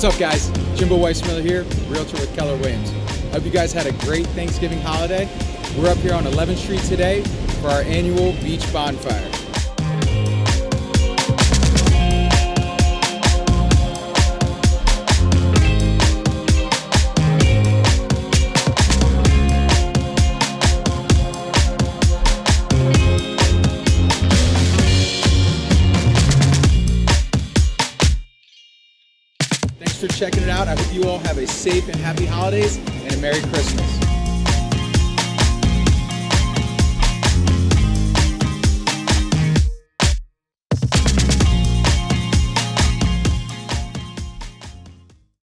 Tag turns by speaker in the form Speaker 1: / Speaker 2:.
Speaker 1: What's up, guys? Jimbo Weissmiller here, Realtor with Keller Williams. Hope you guys had a great Thanksgiving holiday. We're up here on 11th Street today for our annual Beach Bonfire. Thanks for checking it out. I hope you all have a safe and happy holidays and a Merry Christmas.